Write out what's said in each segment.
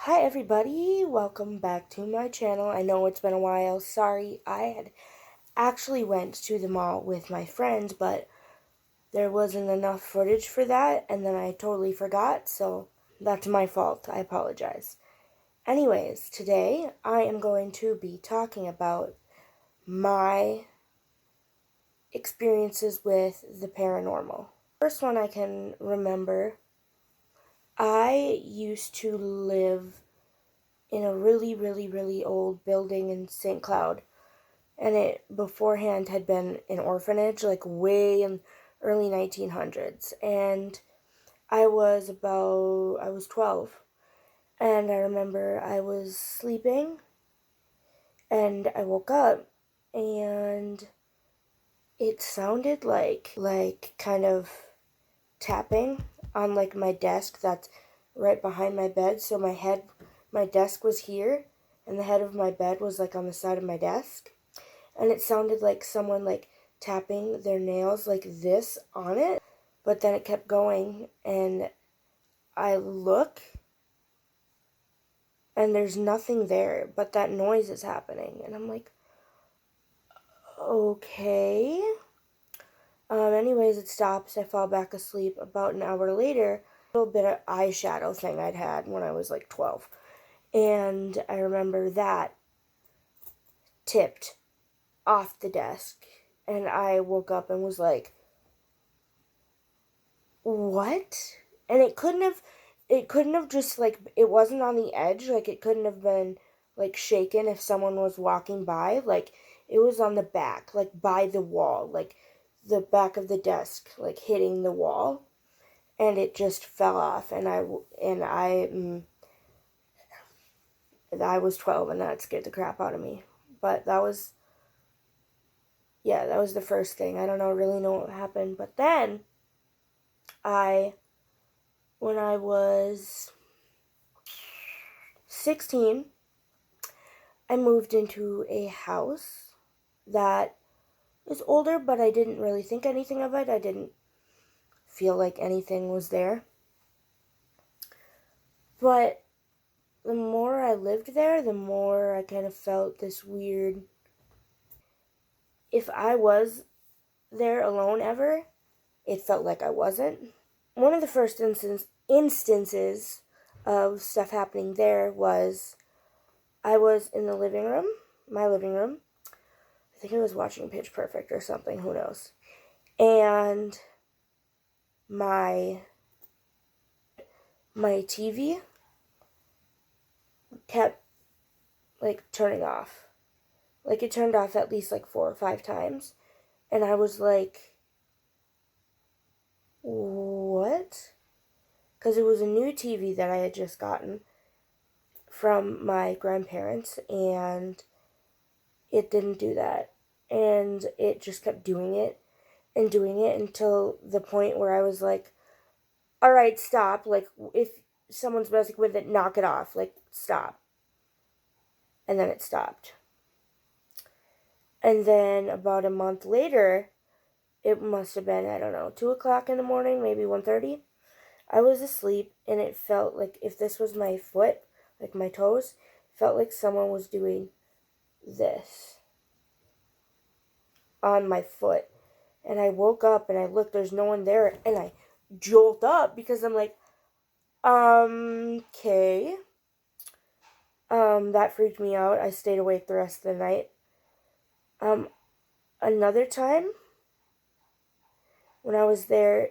Hi everybody, welcome back to my channel. I know it's been a while. Sorry, I had actually went to the mall with my friends, but there wasn't enough footage for that, and then I totally forgot, so that's my fault. I apologize. Anyways, today I am going to be talking about my experiences with the paranormal. First one I can remember, I used to live in a really old building in St. Cloud. And it beforehand had been an orphanage, like way in early 1900s. And I was 12. And I remember I was sleeping and I woke up and it sounded like kind of tapping on like my desk that's right behind my bed. So my desk was here and the head of my bed was like on the side of my desk. And it sounded like someone like tapping their nails like this on it. But then it kept going and I look and there's nothing there, but that noise is happening. And I'm like, okay. Anyways, it stops. I fall back asleep. About an hour later, a little bit of eyeshadow thing I'd had when I was like 12. And I remember that tipped off the desk. And I woke up and was like, what? And it couldn't have just like, it wasn't on the edge, like it couldn't have been like shaken if someone was walking by. Like it was on the back, like by the wall, like the back of the desk, like hitting the wall, and it just fell off. And I was 12 and that scared the crap out of me. But that was the first thing. I don't really know what happened. But then I when I was 16, I moved into a house that is older, but I didn't really think anything of it. I didn't feel like anything was there. But the more I lived there, the more I kind of felt this weird. If I was there alone ever, it felt like I wasn't. One of the first instances of stuff happening there was I was in the living room, my living room. I think I was watching Pitch Perfect or something, who knows. And my TV kept like turning off. Like it turned off at least like 4 or 5 times. And I was like, what? Because it was a new TV that I had just gotten from my grandparents, and it didn't do that. And it just kept doing it and doing it until the point where I was like, all right, stop. Like, if someone's messing with it, knock it off. Like, stop. And then it stopped. And then about a month later, it must have been, I don't know, 2 o'clock in the morning, maybe 1:30. I was asleep, and it felt like if this was my foot, like my toes, it felt like someone was doing this on my foot. And I woke up, and I looked, there's no one there, and I jolt up because I'm like, okay. That freaked me out. I stayed awake the rest of the night. Another time when I was there,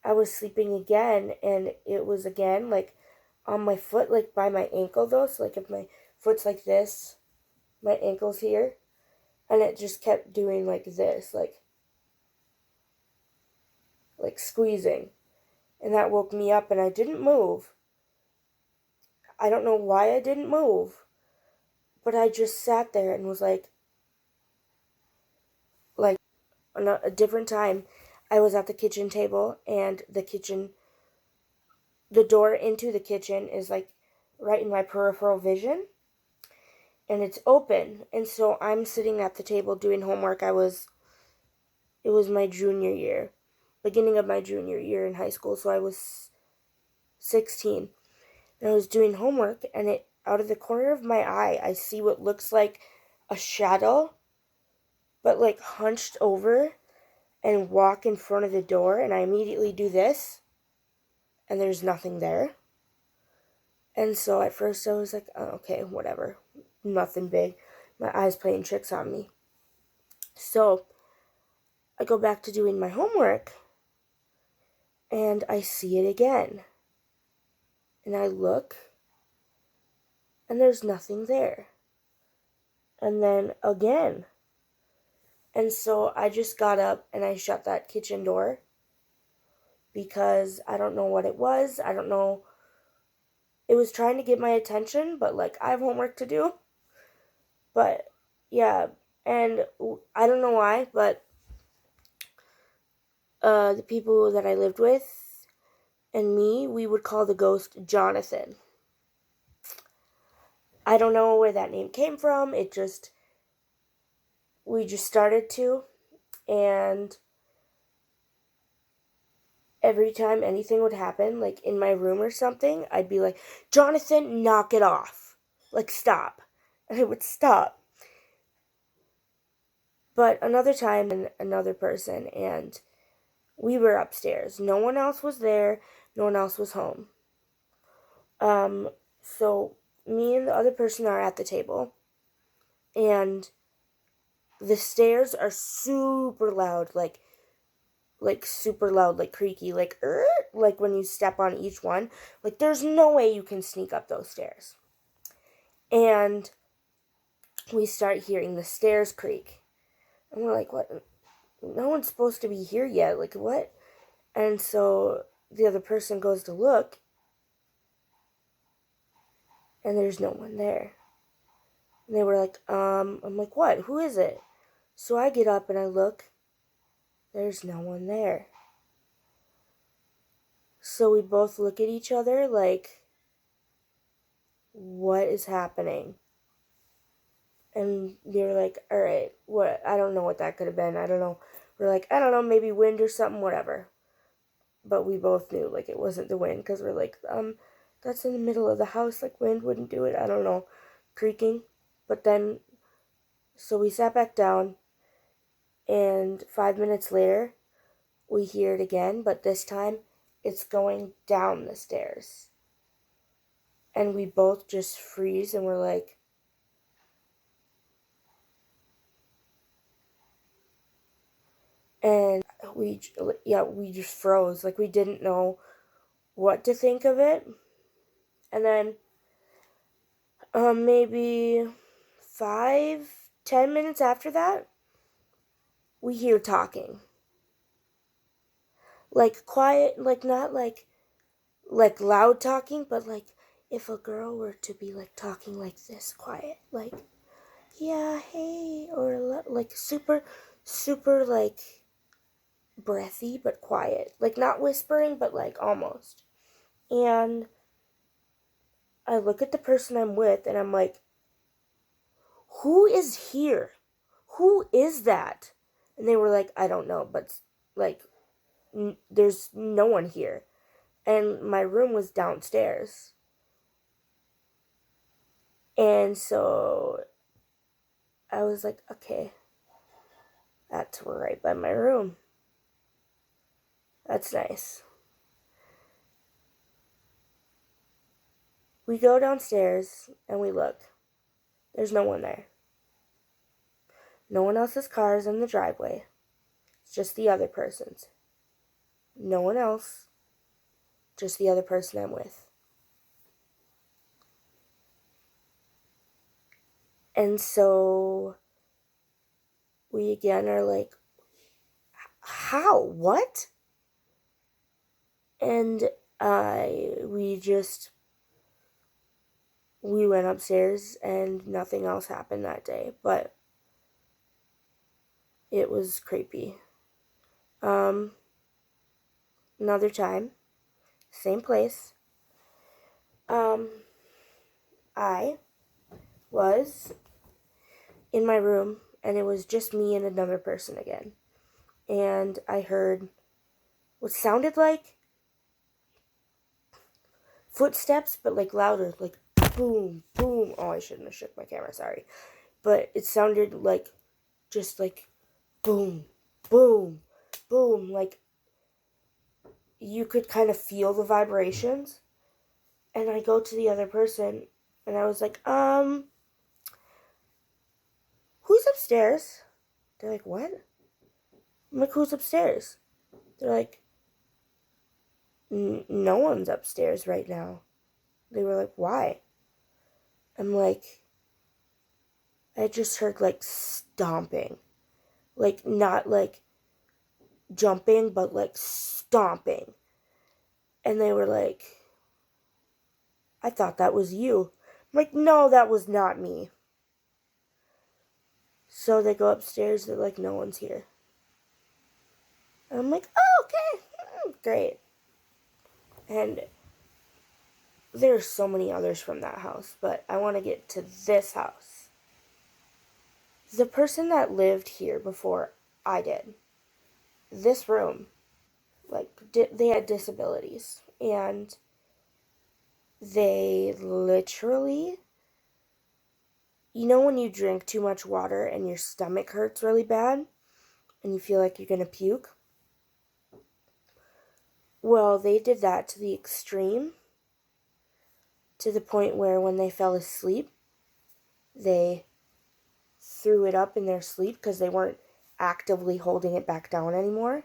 I was sleeping again, and it was again like on my foot, like by my ankle though. So like if my foot's like this, my ankle's here, and it just kept doing like this, like squeezing, and that woke me up, and I didn't move. I don't know why I didn't move, but I just sat there and was like on a different time. I was at the kitchen table, and the door into the kitchen is like right in my peripheral vision, and it's open. And so I'm sitting at the table doing homework. It was my junior year, beginning of my junior year in high school, so I was 16. And I was doing homework, and it out of the corner of my eye, I see what looks like a shadow, but like hunched over and walk in front of the door, and I immediately do this, and there's nothing there. And so at first I was like, oh, okay, whatever. Nothing big. My eye's playing tricks on me. So I go back to doing my homework, and I see it again. And I look, and there's nothing there. And then again. And so I just got up and I shut that kitchen door because I don't know what it was. I don't know. It was trying to get my attention, but like I have homework to do. But yeah, and I don't know why, but the people that I lived with and me, we would call the ghost Jonathan. I don't know where that name came from. We just started to, and every time anything would happen, like in my room or something, I'd be like, Jonathan, knock it off. Like, stop. And I would stop. But another time, another person, and we were upstairs. No one else was there. No one else was home. So me and the other person are at the table, and the stairs are super loud, like super loud, like creaky, like when you step on each one. Like there's no way you can sneak up those stairs. And we start hearing the stairs creak. And we're like, what? No one's supposed to be here yet. Like, what? And so the other person goes to look, and there's no one there. And they were like, I'm like, what? Who is it? So I get up and I look. There's no one there. So we both look at each other like, what is happening? And they were like, all right, what? I don't know what that could have been. I don't know. We're like, I don't know, maybe wind or something, whatever. But we both knew, like, it wasn't the wind, because we're like, that's in the middle of the house, like, wind wouldn't do it. I don't know, creaking. But then, so we sat back down, and 5 minutes later, we hear it again, but this time, it's going down the stairs. And we both just freeze, and we're like, and we just froze. Like, we didn't know what to think of it. And then maybe 5-10 minutes after that, we hear talking, like quiet, like not like loud talking, but like if a girl were to be like talking like this, quiet, like, yeah, hey, or like super like breathy but quiet, like not whispering but like almost. And I look at the person I'm with and I'm like, who is here? Who is that? And they were like, I don't know, but like there's no one here. And my room was downstairs. And so I was like, okay, that's right by my room. That's nice. We go downstairs and we look. There's no one there. No one else's car is in the driveway. It's just the other person's. No one else. Just the other person I'm with. And so we again are like, how? What? And we went upstairs and nothing else happened that day, but it was creepy. Another time, same place, I was in my room and it was just me and another person again. And I heard what sounded like footsteps, but like louder, like boom, boom. Oh, I shouldn't have shook my camera, sorry. But it sounded like, just like boom, boom, boom. Like you could kind of feel the vibrations. And I go to the other person and I was like, who's upstairs? They're like, what? I'm like, who's upstairs? They're like, no one's upstairs right now. They were like, why? I'm like, I just heard like stomping. Like, not like jumping, but like stomping. And they were like, I thought that was you. I'm like, no, that was not me. So they go upstairs, they're like, no one's here. And I'm like, oh, okay, great. And there's so many others from that house, but I want to get to this house. The person that lived here before I did, this room, like, they had disabilities. And they literally, you know when you drink too much water and your stomach hurts really bad and you feel like you're going to puke? Well, they did that to the extreme, to the point where when they fell asleep, they threw it up in their sleep because they weren't actively holding it back down anymore.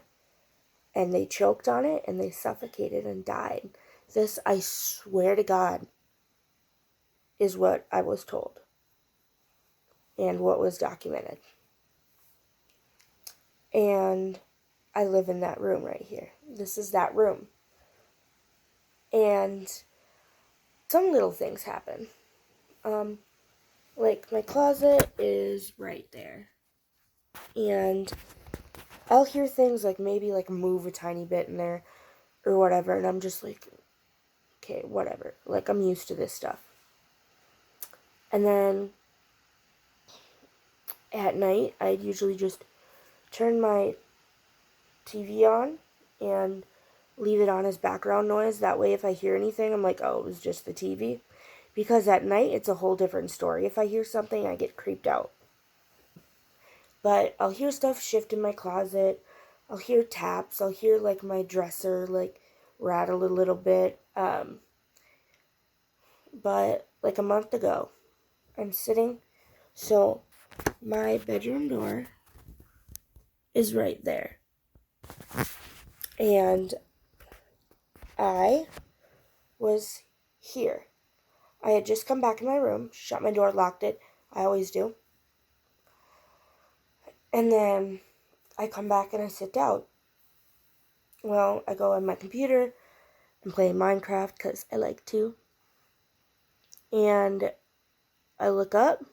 And they choked on it and they suffocated and died. This, I swear to God, is what I was told and what was documented. And I live in that room right here. This is that room. And some little things happen. Like my closet is right there. And I'll hear things like maybe like move a tiny bit in there or whatever. And I'm just like, okay, whatever. Like I'm used to this stuff. And then at night, I'd usually just turn my TV on and leave it on as background noise. That way, if I hear anything, I'm like, oh, it was just the TV. Because at night, it's a whole different story. If I hear something, I get creeped out. But I'll hear stuff shift in my closet. I'll hear taps. I'll hear, like, my dresser, like, rattle a little bit. But, like, a month ago, I'm sitting. So, my bedroom door is right there. And I was here. I had just come back in my room, shut my door, locked it. I always do. And then I come back and I sit down. Well, I go on my computer and play Minecraft because I like to. And I look up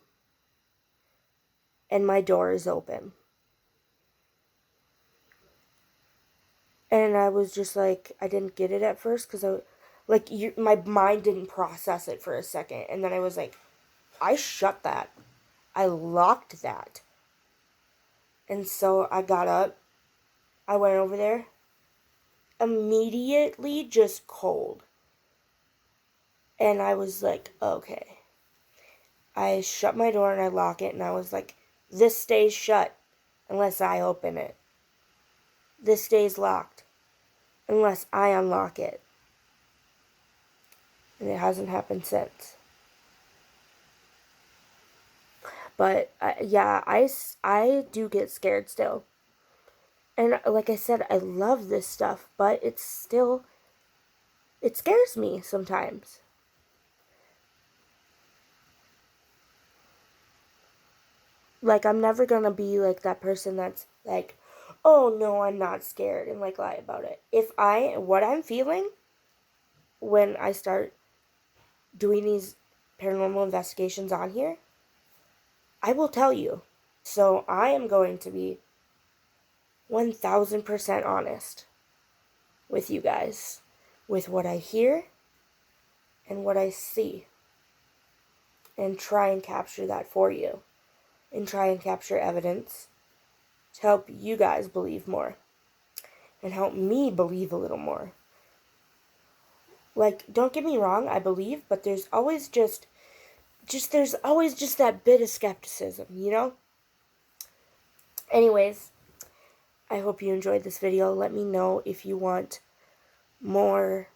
and my door is open. And I was just like, I didn't get it at first because my mind didn't process it for a second. And then I was like, I shut that. I locked that. And so I got up. I went over there. Immediately just cold. And I was like, okay. I shut my door and I lock it. And I was like, this stays shut unless I open it. This stays locked unless I unlock it. And it hasn't happened since. But yeah, I do get scared still. And like I said, I love this stuff, but it scares me sometimes. Like, I'm never gonna be like that person that's like, oh no, I'm not scared, and like lie about it. What I'm feeling when I start doing these paranormal investigations on here, I will tell you. So I am going to be 1000% honest with you guys, with what I hear and what I see, and try and capture that for you, and try and capture evidence to help you guys believe more, and help me believe a little more. Like, don't get me wrong, I believe, but there's always there's always just that bit of skepticism, you know? Anyways, I hope you enjoyed this video. Let me know if you want more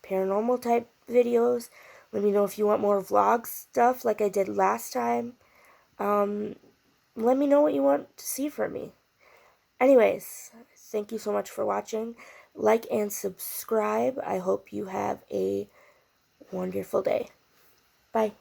paranormal type videos. Let me know if you want more vlog stuff like I did last time. Let me know what you want to see from me. Anyways, thank you so much for watching. Like and subscribe. I hope you have a wonderful day. Bye.